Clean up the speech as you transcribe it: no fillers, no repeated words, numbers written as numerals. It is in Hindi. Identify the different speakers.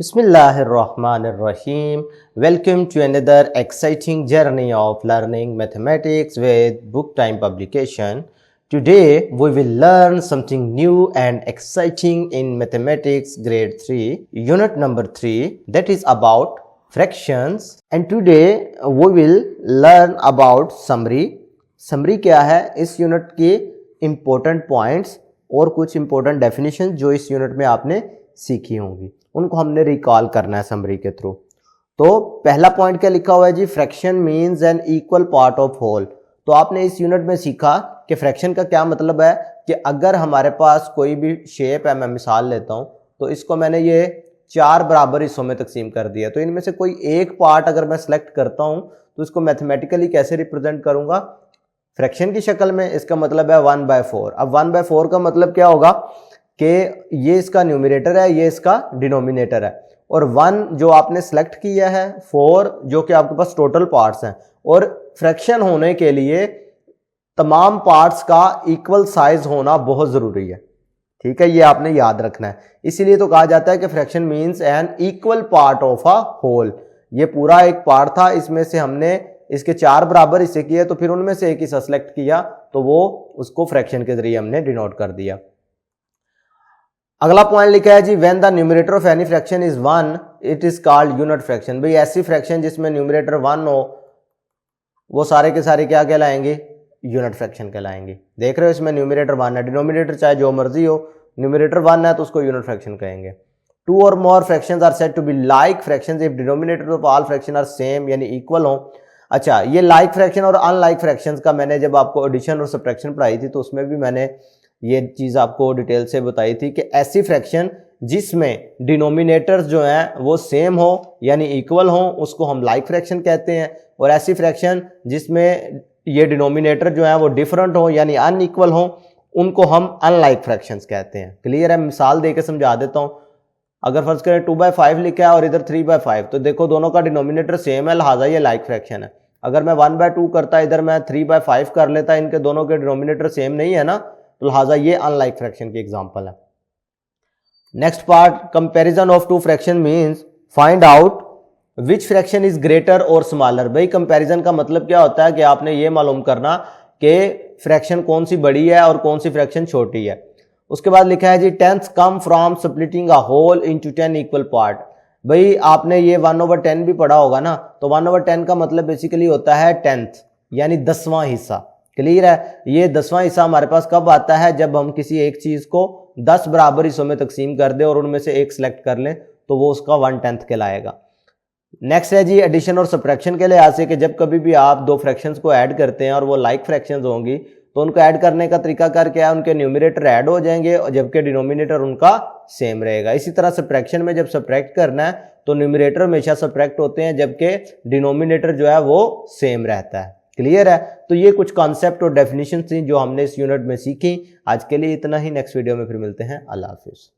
Speaker 1: Bismillahirrahmanirrahim. Welcome to another exciting journey of learning mathematics with Book Time publication. Today we will learn something new and exciting in mathematics grade 3, unit number 3, that is about fractions. And today we will learn about summary. Summary क्या है? इस यूनिट के important points और कुछ important definitions जो इस यूनिट में आपने सीखी होंगी उनको हमने रिकॉल करना है समरी के थ्रू। तो पहला पॉइंट क्या लिखा हुआ है जी? Fraction means an equal part of whole. तो आपने इस यूनिट में सीखा कि फ्रैक्शन का क्या मतलब है कि अगर हमारे पास कोई भी शेप है, मैं मिसाल लेता हूं, तो इसको मैंने ये 4 बराबर हिस्सों में तकसीम कर दिया, तो इनमें से कोई एक पार्ट अगर मैं सेलेक्ट करता हूं तो इसको मैथमेटिकली कैसे रिप्रेजेंट करूंगा? फ्रैक्शन की शक्ल में। इसका मतलब है 1/4। अब 1/4 का मतलब क्या होगा कि ये इसका न्यूमरेटर है, ये इसका डिनोमिनेटर है, और 1 जो आपने सेलेक्ट किया है, 4 जो कि आपके पास टोटल पार्ट्स हैं। और फ्रैक्शन होने के लिए तमाम पार्ट्स का इक्वल साइज होना बहुत ज़रूरी है, ठीक है, ये आपने याद रखना है। इसीलिए तो कहा जाता है कि fraction means an equal part of a whole. ये पूरा एक पार्ट था, इसमें से हमने इसके 4 बराबर हिस्से किए, तो फिर उनमें से एक हिस्सा सेलेक्ट किया, तो वो उसको फ्रैक्शन के जरिए हमने डिनोट कर दिया। अगला पॉइंट लिखा है जी, when the numerator of any fraction is 1 it is called unit fraction. भाई ऐसी फ्रैक्शन जिसमें न्यूमरेटर 1 हो वो सारे के सारे क्या कहलाएंगे? यूनिट फ्रैक्शन कहलाएंगे। देख रहे हो, इसमें न्यूमरेटर 1 है, डिनोमिनेटर चाहे जो मर्जी हो, न्यूमरेटर 1 है तो उसको यूनिट फ्रैक्शन कहेंगे। 2 or more fractions are said to be like fractions if denominator of all fraction are same, यानी इक्वल हो। अच्छा, ये लाइक फ्रैक्शन और अनलाइक फ्रैक्शंस का मैंने जब आपको एडिशन और सब्ट्रैक्शन पढ़ाई थी तो उसमें भी मैंने ये चीज़ आपको डिटेल से बताई थी कि ऐसी फ्रैक्शन जिसमें डिनोमिनेटर्स जो हैं वो सेम हो यानी इक्वल हो उसको हम लाइक फ्रैक्शन कहते हैं, और ऐसी फ्रैक्शन जिसमें ये डिनोमिनेटर जो है वो डिफरेंट हो यानी अनइक्वल हो उनको हम अनलाइक फ्रैक्शंस कहते हैं। क्लियर है? मिसाल दे के समझा देता हूँ। अगर फर्ज करें 2/5 लिखा है और इधर 3/5, तो देखो दोनों का डिनोमिनेटर सेम है, लिहाजा ये लाइक फ्रैक्शन है। अगर मैं 1/2 करता, इधर मैं 3/5 कर लेता, इनके दोनों के डिनोमिनेटर सेम नहीं है ना, तो लिहाजा ये अनलाइक फ्रैक्शन की एग्जांपल है। Next part, comparison of 2 fraction means find out which fraction is greater और स्मॉलर। भाई कंपैरिजन का मतलब क्या होता है कि आपने ये मालूम करना कि फ्रैक्शन कौन सी बड़ी है और कौन सी फ्रैक्शन छोटी है। उसके बाद लिखा है जी, tenths come from splitting a whole into 10 equal part. भाई आपने ये 1/10 भी पढ़ा होगा ना, तो 1/10 का मतलब बेसिकली होता है 10th यानी 10वां हिस्सा। क्लियर है? ये 10वां हिस्सा हमारे पास कब आता है? जब हम किसी एक चीज को 10 बराबर हिस्सों में तकसीम कर दे और उनमें से एक सिलेक्ट कर लें तो वो उसका 1/10 कहलाएगा। नेक्स्ट है जी, एडिशन और सब्ट्रैक्शन के लिहाज से कि जब कभी भी आप 2 फ्रैक्शंस को ऐड करते हैं और वो लाइक फ्रैक्शंस होंगी तो उनको ऐड करने का तरीका कर क्या है? उनके न्यूमरेटर ऐड हो जाएंगे और जबकि डिनोमिनेटर उनका सेम रहेगा। इसी तरह सब्ट्रैक्शन में जब सब्ट्रैक्ट करना है तो न्यूमरेटर हमेशा सब्ट्रैक्ट होते हैं जबकि डिनोमिनेटर जो है वो सेम रहता है। क्लियर है? तो ये कुछ कॉन्सेप्ट और डेफिनेशन थी जो हमने इस यूनिट में सीखी। आज के लिए इतना ही, नेक्स्ट वीडियो में फिर मिलते हैं। अल्लाह हाफिज।